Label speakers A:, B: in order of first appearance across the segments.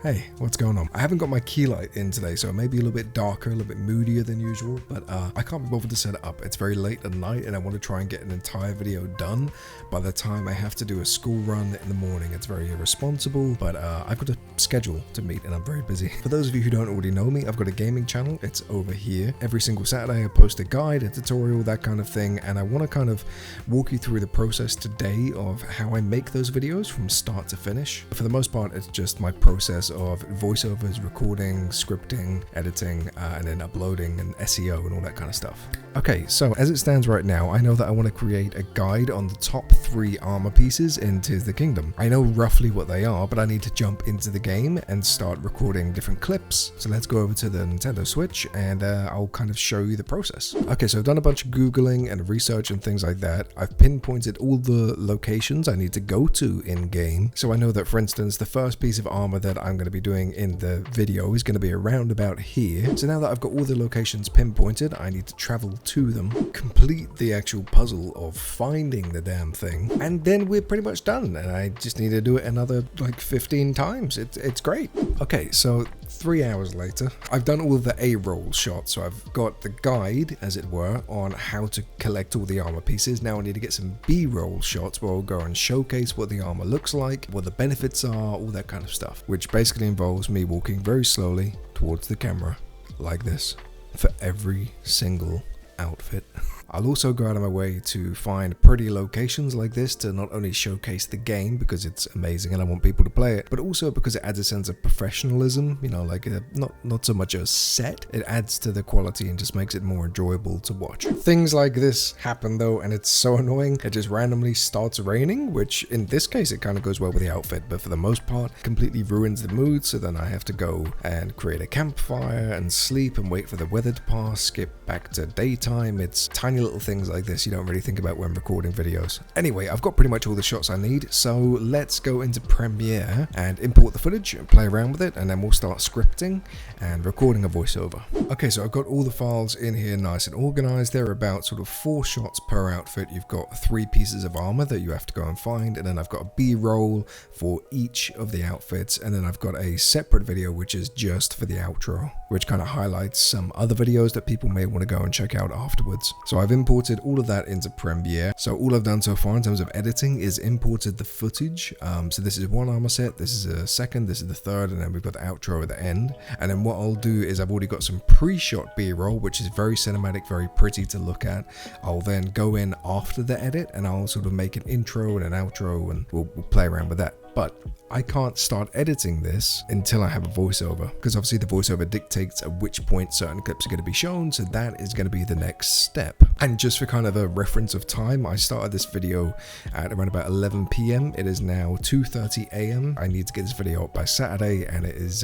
A: Hey, what's going on? I haven't got my key light in today, so it may be a little bit darker, a little bit moodier than usual, but I can't be bothered to set it up. It's very late at night and I want to try and get an entire video done by the time I have to do a school run in the morning. It's very irresponsible, but I've got a schedule to meet and I'm very busy. For those of you who don't already know me, I've got a gaming channel. It's over here. Every single Saturday I post a guide, a tutorial, that kind of thing, and I want to kind of walk you through the process today of how I make those videos from start to finish. For the most part, it's just my process of voiceovers, recording, scripting, editing, and then uploading and SEO and all that kind of stuff. Okay, so as it stands right now, I know that I want to create a guide on the top 3 armor pieces in Tears of the Kingdom. I know roughly what they are, but I need to jump into the game and start recording different clips. So let's go over to the Nintendo Switch and I'll kind of show you the process. Okay, so I've done a bunch of Googling and research and things like that. I've pinpointed all the locations I need to go to in game. So I know that, for instance, the first piece of armor that I'm going to be doing in the video is going to be around about here. So now that I've got all the locations pinpointed, I need to travel to them, complete the actual puzzle of finding the damn thing, and then we're pretty much done, and I just need to do it another like 15 times. It's great. Okay, so 3 hours later, I've done all the A-roll shots, so I've got the guide, as it were, on how to collect all the armor pieces. Now I need to get some B-roll shots where I'll go and showcase what the armor looks like, what the benefits are, all that kind of stuff, which basically involves me walking very slowly towards the camera, like this, for every single outfit. I'll also go out of my way to find pretty locations like this to not only showcase the game because it's amazing and I want people to play it, but also because it adds a sense of professionalism, you know, like not so much a set. It adds to the quality and just makes it more enjoyable to watch. Things like this happen though, and it's so annoying. It just randomly starts raining, which in this case it kind of goes well with the outfit, but for the most part completely ruins the mood. So then I have to go and create a campfire and sleep and wait for the weather to pass, skip back to daytime. It's tiny little things like this you don't really think about when recording videos. Anyway, I've got pretty much all the shots I need, so let's go into Premiere and import the footage and play around with it, and then we'll start scripting and recording a voiceover. Okay, so I've got all the files in here nice and organized. There are about sort of 4 shots per outfit. You've got 3 pieces of armor that you have to go and find, and then I've got a B-roll for each of the outfits, and then I've got a separate video which is just for the outro, which kind of highlights some other videos that people may want to go and check out afterwards. So I've imported all of that into Premiere. So all I've done so far in terms of editing is imported the footage. So this is one armor set, this is a second, this is the third, and then we've got the outro at the end. And then what I'll do is I've already got some pre-shot B-roll, which is very cinematic, very pretty to look at. I'll then go in after the edit and I'll sort of make an intro and an outro, and we'll play around with that. But I can't start editing this until I have a voiceover, because obviously the voiceover dictates at which point certain clips are going to be shown, so that is going to be the next step. And just for kind of a reference of time, I started this video at around about 11 p.m. It is now 2:30 a.m. I need to get this video up by Saturday, and it is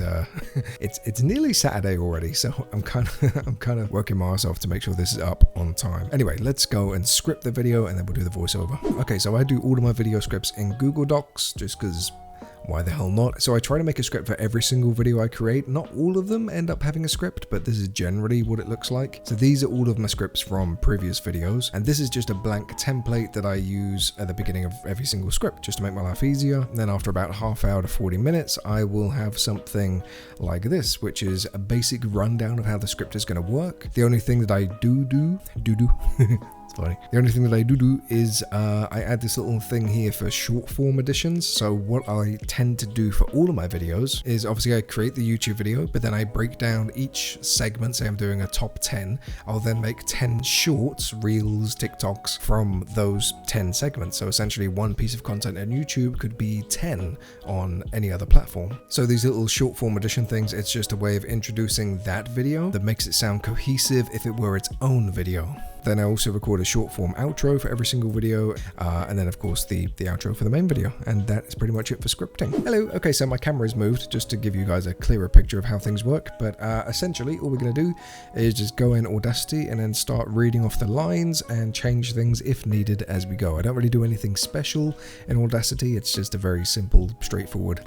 A: it's nearly Saturday already, so I'm kind of working my ass off to make sure this is up on time. Anyway, let's go and script the video and then we'll do the voiceover. Okay, so I do all of my video scripts in Google Docs just because why the hell not? So I try to make a script for every single video I create. Not all of them end up having a script, but this is generally what it looks like. So these are all of my scripts from previous videos, and this is just a blank template that I use at the beginning of every single script just to make my life easier. And then after about half hour to 40 minutes, I will have something like this, which is a basic rundown of how the script is going to work. The only thing that I do funny. The only thing that I do is I add this little thing here for short form editions. So what I tend to do for all of my videos is obviously I create the YouTube video, but then I break down each segment. Say I'm doing a top 10. I'll then make 10 shorts, reels, TikToks from those 10 segments. So essentially one piece of content on YouTube could be 10 on any other platform. So these little short form edition things, it's just a way of introducing that video that makes it sound cohesive if it were its own video. Then I also record a short form outro for every single video, and then of course the outro for the main video, and that is pretty much it for scripting. Hello, okay, so my camera is moved just to give you guys a clearer picture of how things work, but essentially all we're going to do is just go in Audacity and then start reading off the lines and change things if needed as we go. I don't really do anything special in Audacity, it's just a very simple, straightforward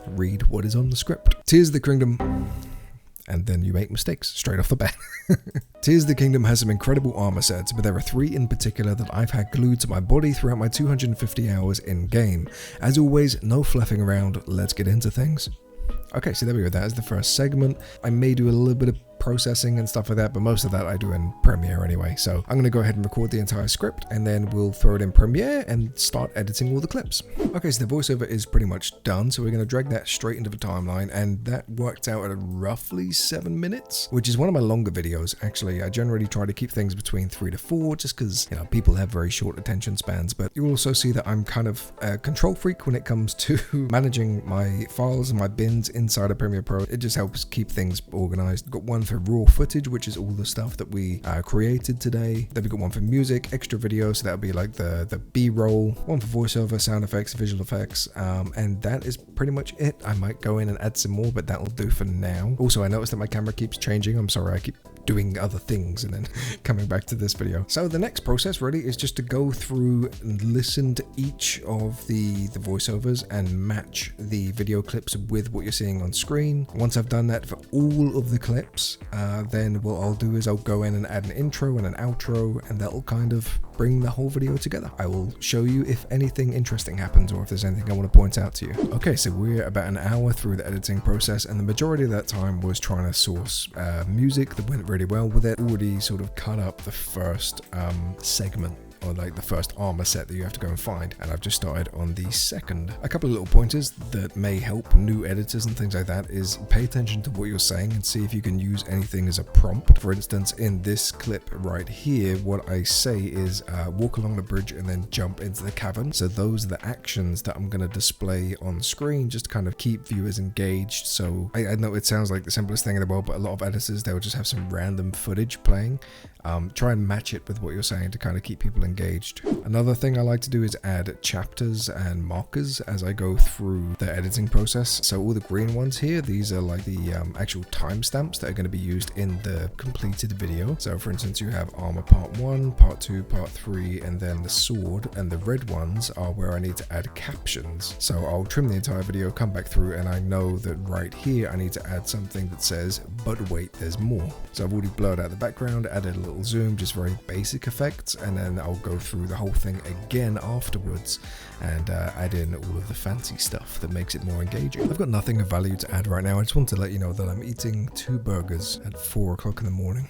A: read what is on the script. Tears of the Kingdom. And then you make mistakes straight off the bat. Tears of the Kingdom has some incredible armor sets, but there are 3 in particular that I've had glued to my body throughout my 250 hours in game. As always, no fluffing around, let's get into things. Okay, so there we go. That is the first segment. I may do a little bit of processing and stuff like that, but most of that I do in Premiere anyway. So I'm going to go ahead and record the entire script, and then we'll throw it in Premiere and start editing all the clips. Okay, so the voiceover is pretty much done. So we're going to drag that straight into the timeline, and that worked out at roughly 7 minutes, which is one of my longer videos. Actually, I generally try to keep things between 3 to 4, just because, you know, people have very short attention spans. But you'll also see that I'm kind of a control freak when it comes to managing my files and my bins inside of Premiere Pro. It just helps keep things organized. Got one for raw footage, which is all the stuff that we created today. Then we got one for music, extra video, so that'll be like the B-roll, one for voiceover, sound effects, visual effects, and that is pretty much it. I might go in and add some more, but that'll do for now. Also, I noticed that my camera keeps changing. I'm sorry, I keep doing other things and then coming back to this video. So the next process really is just to go through and listen to each of the voiceovers and match the video clips with what you're seeing on screen. Once I've done that for all of the clips, then what I'll do is I'll go in and add an intro and an outro, and that'll kind of bring the whole video together. I will show you if anything interesting happens or if there's anything I want to point out to you. Okay, so we're about an hour through the editing process, and the majority of that time was trying to source music that went really well with it. Already sort of cut up the first segment, or like the first armor set that you have to go and find, and I've just started on the second. A couple of little pointers that may help new editors and things like that is pay attention to what you're saying and see if you can use anything as a prompt. For instance, in this clip right here, what I say is walk along the bridge and then jump into the cavern. So those are the actions that I'm going to display on screen just to kind of keep viewers engaged. So I know it sounds like the simplest thing in the world, but a lot of editors, they'll just have some random footage playing. Try and match it with what you're saying to kind of keep people engaged. Another thing I like to do is add chapters and markers as I go through the editing process. So all the green ones here, these are like the actual timestamps that are going to be used in the completed video. So for instance, you have armor part 1, part 2, part 3, and then the sword, and the red ones are where I need to add captions. So I'll trim the entire video, come back through, and I know that right here I need to add something that says, but wait, there's more. So I've already blurred out the background, added a little zoom, just very basic effects, and then I'll go through the whole thing again afterwards and add in all of the fancy stuff that makes it more engaging. I've got nothing of value to add right now. I just want to let you know that I'm eating 2 burgers at 4 o'clock in the morning.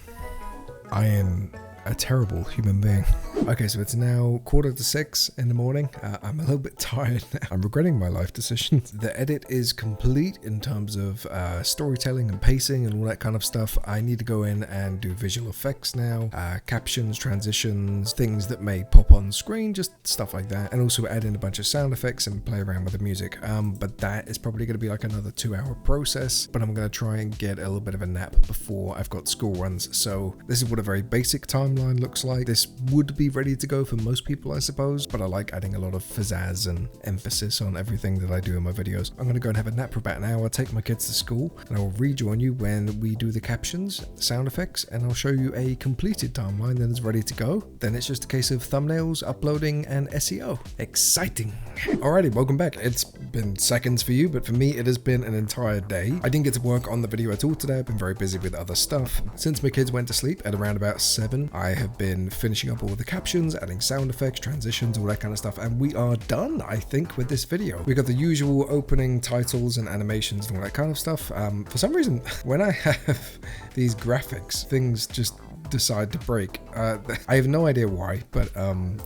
A: I am a terrible human being. Okay, so it's now 5:45 in the morning. I'm a little bit tired now. I'm regretting my life decisions. The edit is complete in terms of storytelling and pacing and all that kind of stuff. I need to go in and do visual effects now, captions, transitions, things that may pop on screen, just stuff like that, and also add in a bunch of sound effects and play around with the music. But that is probably going to be like another 2-hour process, but I'm going to try and get a little bit of a nap before I've got school runs. So this is what a very basic timeline looks like. This would be ready to go for most people, I suppose, but I like adding a lot of pizzazz and emphasis on everything that I do in my videos. I'm going to go and have a nap for about an hour, take my kids to school, and I will rejoin you when we do the captions, the sound effects, and I'll show you a completed timeline that is ready to go. Then it's just a case of thumbnails, uploading, and SEO. Exciting. Alrighty, welcome back. It's been seconds for you, but for me it has been an entire day. I didn't get to work on the video at all today. I've been very busy with other stuff. Since my kids went to sleep at around about 7, I have been finishing up all the captions, adding sound effects, transitions, all that kind of stuff, and we are done, I think, with this video. We got the usual opening titles and animations and all that kind of stuff. For some reason, when I have these graphics, things just decide to break. I have no idea why, but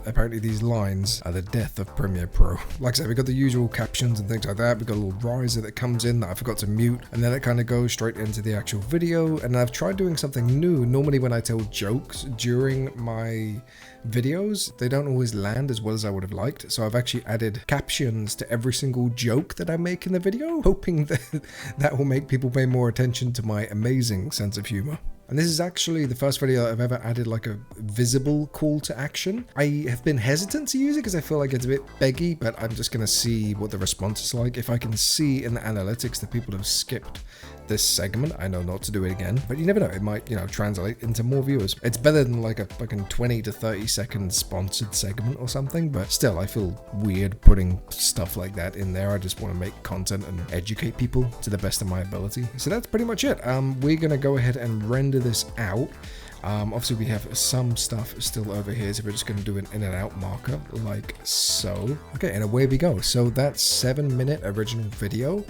A: apparently these lines are the death of Premiere Pro. Like I said, we got the usual captions and things like that. We got a little riser that comes in that I forgot to mute, and then it kind of goes straight into the actual video. And I've tried doing something new. Normally when I tell jokes during my videos, they don't always land as well as I would have liked. So I've actually added captions to every single joke that I make in the video, hoping that that will make people pay more attention to my amazing sense of humor. And this is actually the first video that I've ever added like a visible call to action. I have been hesitant to use it because I feel like it's a bit beggy, but I'm just going to see what the response is like. If I can see in the analytics that people have skipped this segment, I know not to do it again, but you never know, it might, you know, translate into more viewers. It's better than like a fucking 20 to 30 second sponsored segment or something, but still I feel weird putting stuff like that in there. I just want to make content and educate people to the best of my ability. So that's pretty much it. We're gonna go ahead and render this out. Obviously we have some stuff still over here, so we're just going to do an in and out marker like so. Okay, and away we go. So that 7-minute original video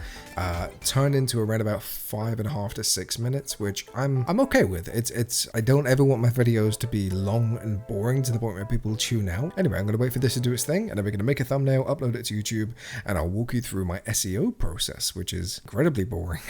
A: turned into around about 5.5 to 6 minutes, which I'm okay with. It's I don't ever want my videos to be long and boring to the point where people tune out. Anyway, I'm going to wait for this to do its thing, and then we're going to make a thumbnail, upload it to YouTube, and I'll walk you through my SEO process, which is incredibly boring.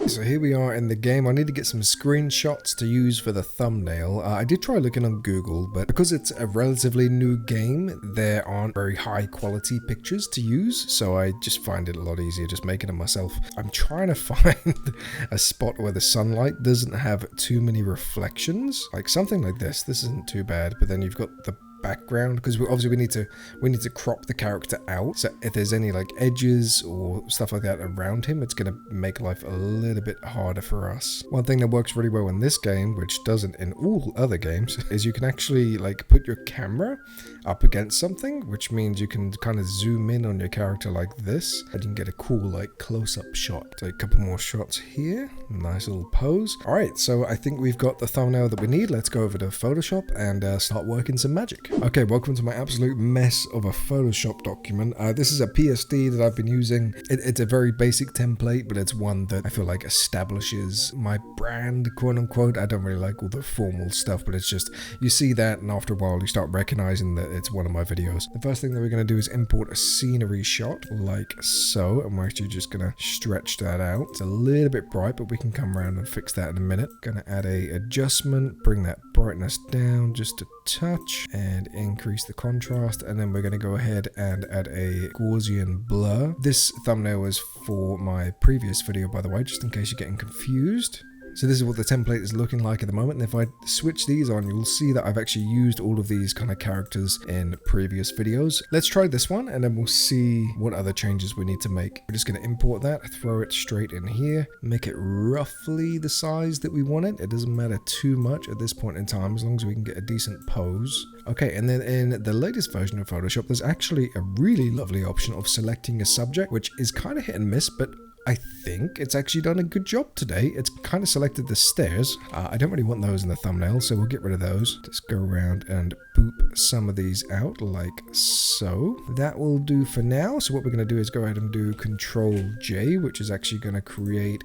A: So here we are in the game. I need to get some screenshots to use for the thumbnail. I did try looking on Google, but because it's a relatively new game, there aren't very high quality pictures to use, so I just find it a lot easier just making it myself. I'm trying to find a spot where the sunlight doesn't have too many reflections, like something like this. This isn't too bad, but then you've got the background, because obviously we need to crop the character out, so if there's any like edges or stuff like that around him, it's going to make life a little bit harder for us. One thing that works really well in this game, which doesn't in all other games, is you can actually like put your camera up against something, which means you can kind of zoom in on your character like this, and you can get a cool like close-up shot. So a couple more shots here, nice little pose. All right, so I think we've got the thumbnail that we need. Let's go over to Photoshop and start working some magic. Okay, welcome to my absolute mess of a Photoshop document. This is a PSD that I've been using. It's a very basic template, but it's one that I feel like establishes my brand, quote unquote. I don't really like all the formal stuff, but it's just, you see that, and after a while you start recognizing that it's one of my videos. The first thing that we're going to do is import a scenery shot like so, and we're actually just going to stretch that out. It's a little bit bright, but we can come around and fix that in a minute. Going to add a adjustment, bring that brightness down just a touch, and increase the contrast, and then we're going to go ahead and add a Gaussian blur. This thumbnail is for my previous video, by the way, just in case you're getting confused. So this is what the template is looking like at the moment, and if I switch these on, you'll see that I've actually used all of these kind of characters in previous videos. Let's try this one, and then we'll see what other changes we need to make. We're just going to import that, throw it straight in here, make it roughly the size that we want it. It doesn't matter too much at this point in time, as long as we can get a decent pose. Okay, and then in the latest version of Photoshop, there's actually a really lovely option of selecting a subject, which is kind of hit and miss, but I think it's actually done a good job today. It's kind of selected the stairs. I don't really want those in the thumbnail, so we'll get rid of those. Just go around and boop some of these out like so. That will do for now. So what we're going to do is go ahead and do Control J, which is actually going to create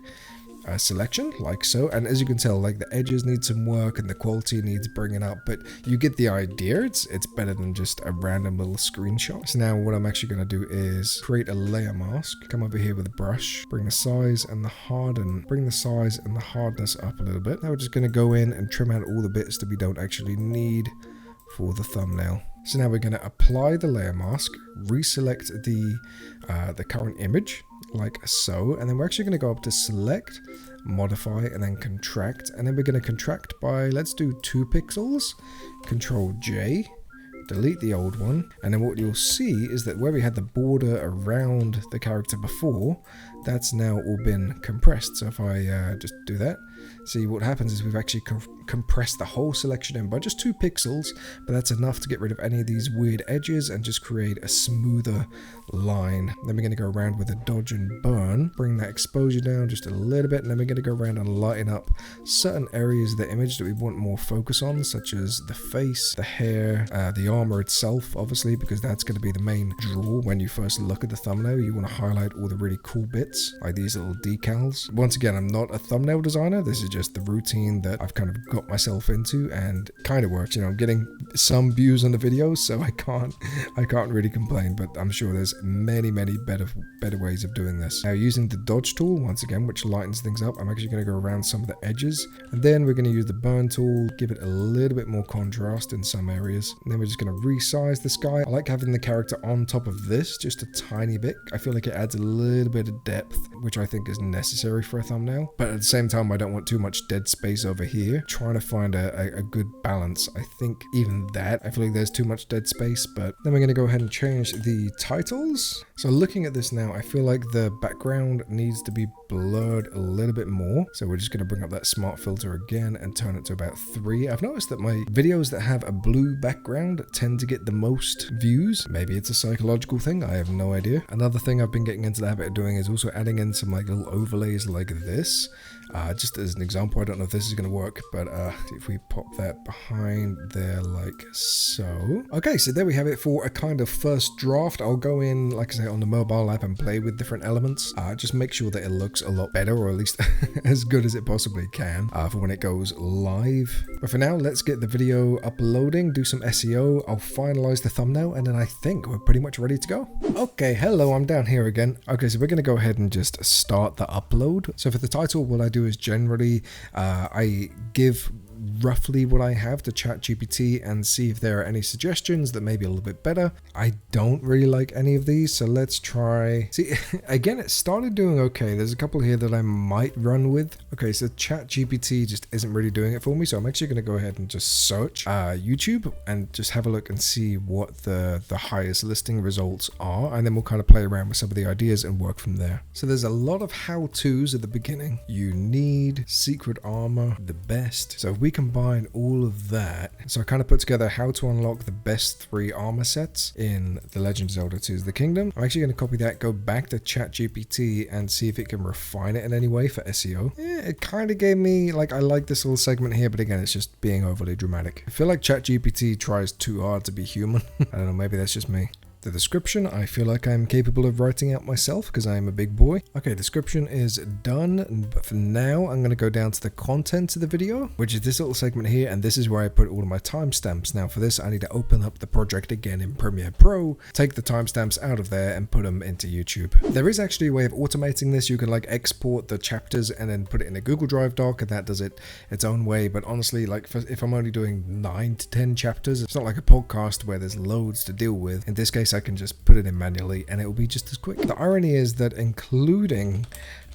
A: a selection like so, and as you can tell, like the edges need some work and the quality needs bringing up, but you get the idea. It's better than just a random little screenshot. So now what I'm actually going to do is create a layer mask, come over here with a brush, bring the size and the hardness up a little bit. Now we're just going to go in and trim out all the bits that we don't actually need for the thumbnail. So now we're going to apply the layer mask, reselect the current image like so, and then we're actually going to go up to select, modify, and then contract, and then we're going to contract by, let's do 2 pixels, Control J, delete the old one, and then what you'll see is that where we had the border around the character before, that's now all been compressed. So if I just do that, see what happens is we've actually compressed the whole selection in by just 2 pixels, but that's enough to get rid of any of these weird edges and just create a smoother line. Then we're going to go around with a dodge and burn, bring that exposure down just a little bit, and then we're going to go around and lighten up certain areas of the image that we want more focus on, such as the face, the hair, the armor itself, obviously, because that's going to be the main draw when you first look at the thumbnail. You want to highlight all the really cool bits, like these little decals. Once again, I'm not a thumbnail designer. This is just the routine that I've kind of got myself into, and kind of works. You know, I'm getting some views on the videos, so I can't really complain, but I'm sure there's many better ways of doing this. Now, using the dodge tool, once again, which lightens things up, I'm actually going to go around some of the edges, and then we're going to use the burn tool, give it a little bit more contrast in some areas, and then we're just going to resize this guy. I like having the character on top of this just a tiny bit. I feel like it adds a little bit of depth, which I think is necessary for a thumbnail, but at the same time, I don't want too much dead space over here. Trying to find a good balance. I think even that, I feel like there's too much dead space, but then we're going to go ahead and change the titles. So looking at this now, I feel like the background needs to be blurred a little bit more. So we're just going to bring up that smart filter again and turn it to about 3. I've noticed that my videos that have a blue background tend to get the most views. Maybe it's a psychological thing. I have no idea. Another thing I've been getting into the habit of doing is also also adding in some like little overlays like this. Just as an example, I don't know if this is going to work, but if we pop that behind there like so. Okay, so there we have it for a kind of first draft. I'll go in, like I say, on the mobile app and play with different elements. Just make sure that it looks a lot better, or at least as good as it possibly can for when it goes live. But for now, let's get the video uploading, do some SEO. I'll finalize the thumbnail, and then I think we're pretty much ready to go. Okay, hello, I'm down here again. Okay, so we're going to go ahead and just start the upload. So for the title, what I do is generally I give roughly what I have to ChatGPT and see if there are any suggestions that may be a little bit better. I don't really like any of these, so let's try. See, again, it started doing okay. There's a couple here that I might run with. Okay, so ChatGPT just isn't really doing it for me, so I'm actually going to go ahead and just search YouTube and just have a look and see what the highest listing results are, and then we'll kind of play around with some of the ideas and work from there. So there's a lot of how-tos at the beginning. You need secret armor, the best. So if we combine all of that, so I kind of put together how to unlock the best 3 armor sets in The Legend of Zelda Tears of the Kingdom. I'm actually going to copy that, go back to ChatGPT and see if it can refine it in any way for SEO. It kind of gave me, like, I like this little segment here, but again, it's just being overly dramatic. I feel like ChatGPT tries too hard to be human. I don't know, maybe that's just me. The description, I feel like I'm capable of writing out myself because I am a big boy. Okay, description is done, but for now I'm going to go down to the content of the video, which is this little segment here, and this is where I put all of my timestamps. Now for this, I need to open up the project again in Premiere Pro, take the timestamps out of there and put them into YouTube. There is actually a way of automating this. You can like export the chapters and then put it in a Google Drive doc, and that does it its own way. But honestly, like if I'm only doing 9 to 10 chapters, it's not like a podcast where there's loads to deal with. In this case, I can just put it in manually and it will be just as quick. The irony is that including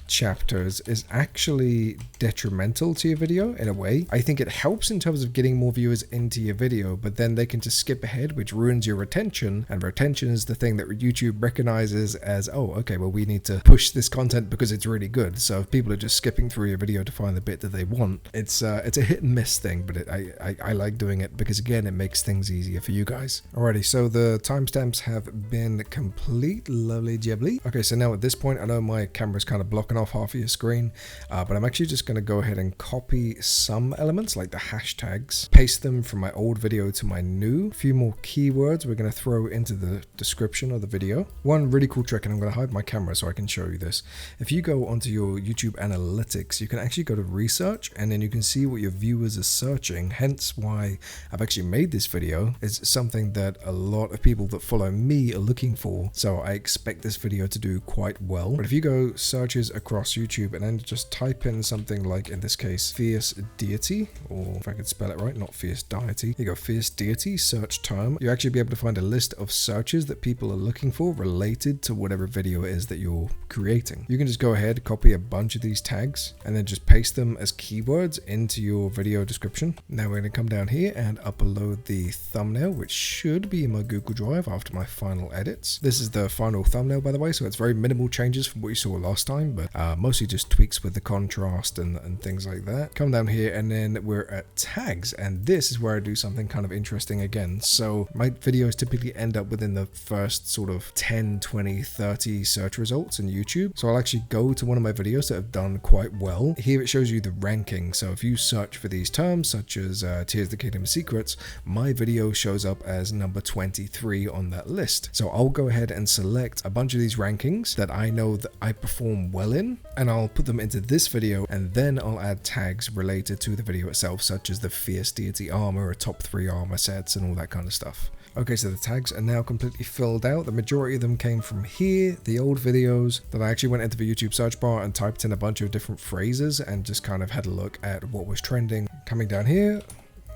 A: chapters is actually detrimental to your video in a way. I think it helps in terms of getting more viewers into your video, but then they can just skip ahead, which ruins your retention, and retention is the thing that YouTube recognizes as, oh, okay, well, we need to push this content because it's really good. So if people are just skipping through your video to find the bit that they want, it's a hit and miss thing, but I like doing it because, again, it makes things easier for you guys. Alrighty, so the timestamps have been complete. Lovely jubbly. Okay, so now at this point, I know my camera's kind of blocking off half of your screen, but I'm actually just going to go ahead and copy some elements like the hashtags, paste them from my old video to my new. A few more keywords we're going to throw into the description of the video. One really cool trick, and I'm going to hide my camera so I can show you this. If you go onto your YouTube analytics, you can actually go to research and then you can see what your viewers are searching, hence why I've actually made this video. It's something that a lot of people that follow me are looking for, so I expect this video to do quite well. But if you go searches across YouTube and then just type in something like, in this case, fierce deity, or if I could spell it right, not fierce deity. Here you go, fierce deity, search term. You'll actually be able to find a list of searches that people are looking for related to whatever video it is that you're creating. You can just go ahead, copy a bunch of these tags, and then just paste them as keywords into your video description. Now we're going to come down here and upload the thumbnail, which should be in my Google Drive after my final edits. This is the final thumbnail, by the way, so it's very minimal changes from what you saw last time, but mostly just tweaks with the contrast and things like that. Come down here and then we're at tags, and this is where I do something kind of interesting again. So my videos typically end up within the first sort of 10, 20, 30 search results in YouTube. So I'll actually go to one of my videos that have done quite well. Here it shows you the ranking. So if you search for these terms such as Tears of the Kingdom Secrets, my video shows up as number 23 on that list. So I'll go ahead and select a bunch of these rankings that I know that I perform well in, and I'll put them into this video, and then I'll add tags related to the video itself, such as the fierce deity armor or top 3 armor sets and all that kind of stuff. Okay, so the tags are now completely filled out. The majority of them came from here, the old videos that I actually went into the YouTube search bar and typed in a bunch of different phrases and just kind of had a look at what was trending. Coming down here,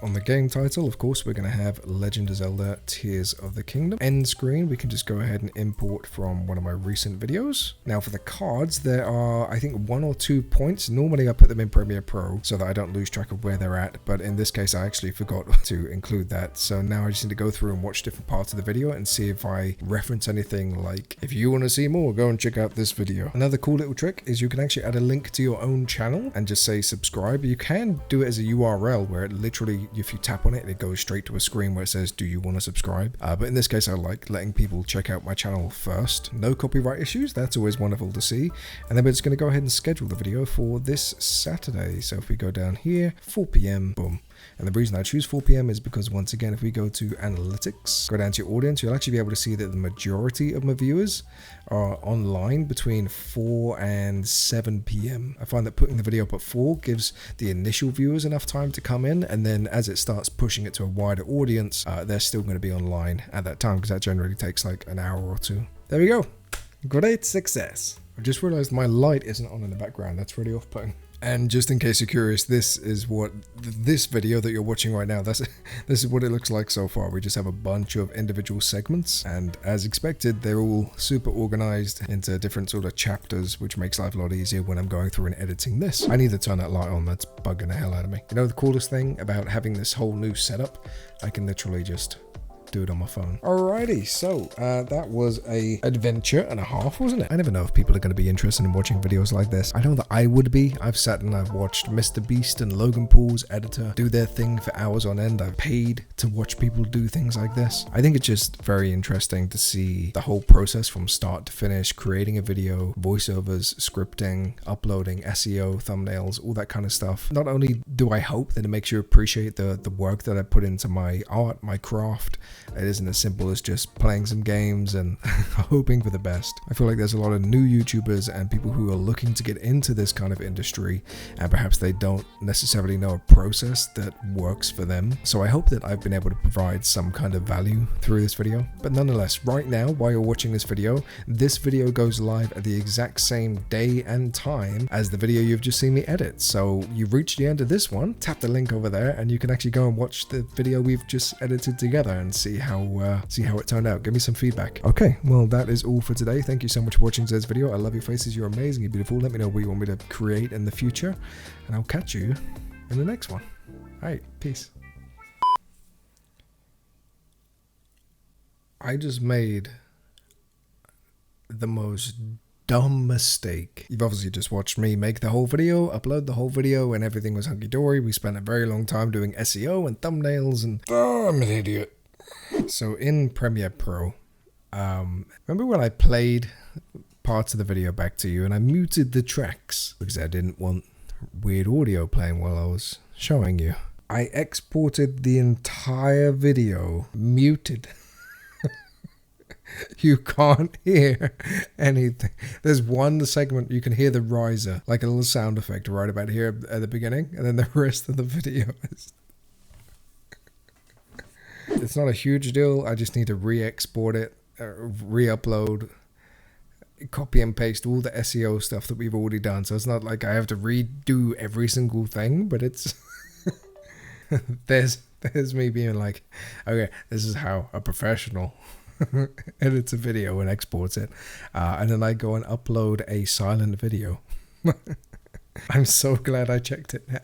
A: on the game title, of course, we're going to have Legend of Zelda Tears of the Kingdom. End screen, we can just go ahead and import from one of my recent videos. Now for the cards, there are, I think, 1 or 2 points. Normally I put them in Premiere Pro so that I don't lose track of where they're at, but in this case I actually forgot to include that. So now I just need to go through and watch different parts of the video and see if I reference anything like, if you want to see more, go and check out this video. Another cool little trick is you can actually add a link to your own channel and just say subscribe. You can do it as a URL where it literally if you tap on it, it goes straight to a screen where it says, do you want to subscribe? But in this case, I like letting people check out my channel first. No copyright issues. That's always wonderful to see. And then we're just going to go ahead and schedule the video for this Saturday. So if we go down here, 4 p.m, boom. And the reason I choose 4 p.m. is because, once again, if we go to analytics, go down to your audience, you'll actually be able to see that the majority of my viewers are online between 4 and 7 p.m. I find that putting the video up at 4 gives the initial viewers enough time to come in, and then as it starts pushing it to a wider audience, they're still going to be online at that time, because that generally takes like an hour or two. There we go. Great success. I just realized my light isn't on in the background. That's really off-putting. And just in case you're curious, this is what this video that you're watching right now, this is what it looks like so far. We just have a bunch of individual segments, and as expected, they're all super organized into different sort of chapters, which makes life a lot easier when I'm going through and editing this. I need to turn that light on. That's bugging the hell out of me. You know, the coolest thing about having this whole new setup, I can literally just do it on my phone. Alrighty, so that was a adventure and a half, wasn't it? I never know if people are going to be interested in watching videos like this. I know that I would be. I've sat and I've watched Mr. Beast and Logan Paul's editor do their thing for hours on end. I've paid to watch people do things like this. I think it's just very interesting to see the whole process from start to finish, creating a video, voiceovers, scripting, uploading, SEO, thumbnails, all that kind of stuff. Not only do I hope that it makes you appreciate the work that I put into my art, my craft, it isn't as simple as just playing some games and hoping for the best. I feel like there's a lot of new YouTubers and people who are looking to get into this kind of industry, and perhaps they don't necessarily know a process that works for them. So I hope that I've been able to provide some kind of value through this video. But nonetheless, right now, while you're watching this video goes live at the exact same day and time as the video you've just seen me edit. So you've reached the end of this one, tap the link over there and you can actually go and watch the video we've just edited together and see how it turned out. Give me some feedback. Okay, well, that is all for today. Thank you so much for watching today's video. I love your faces. You're amazing. You're beautiful. Let me know what you want me to create in the future, and I'll catch you in the next one. All right, peace. I just made the most dumb mistake. You've obviously just watched me make the whole video, upload the whole video, and everything was hunky-dory. We spent a very long time doing SEO and thumbnails, and I'm an idiot. So in Premiere Pro, remember when I played parts of the video back to you and I muted the tracks because I didn't want weird audio playing while I was showing you? I exported the entire video muted. You can't hear anything. There's one segment you can hear the riser, like a little sound effect right about here at the beginning, and then the rest of the video is... It's not a huge deal. I just need to re-export it, re-upload, copy and paste all the SEO stuff that we've already done. So it's not like I have to redo every single thing, but it's there's me being like, okay, this is how a professional edits a video and exports it, and then I go and upload a silent video. I'm so glad I checked it now.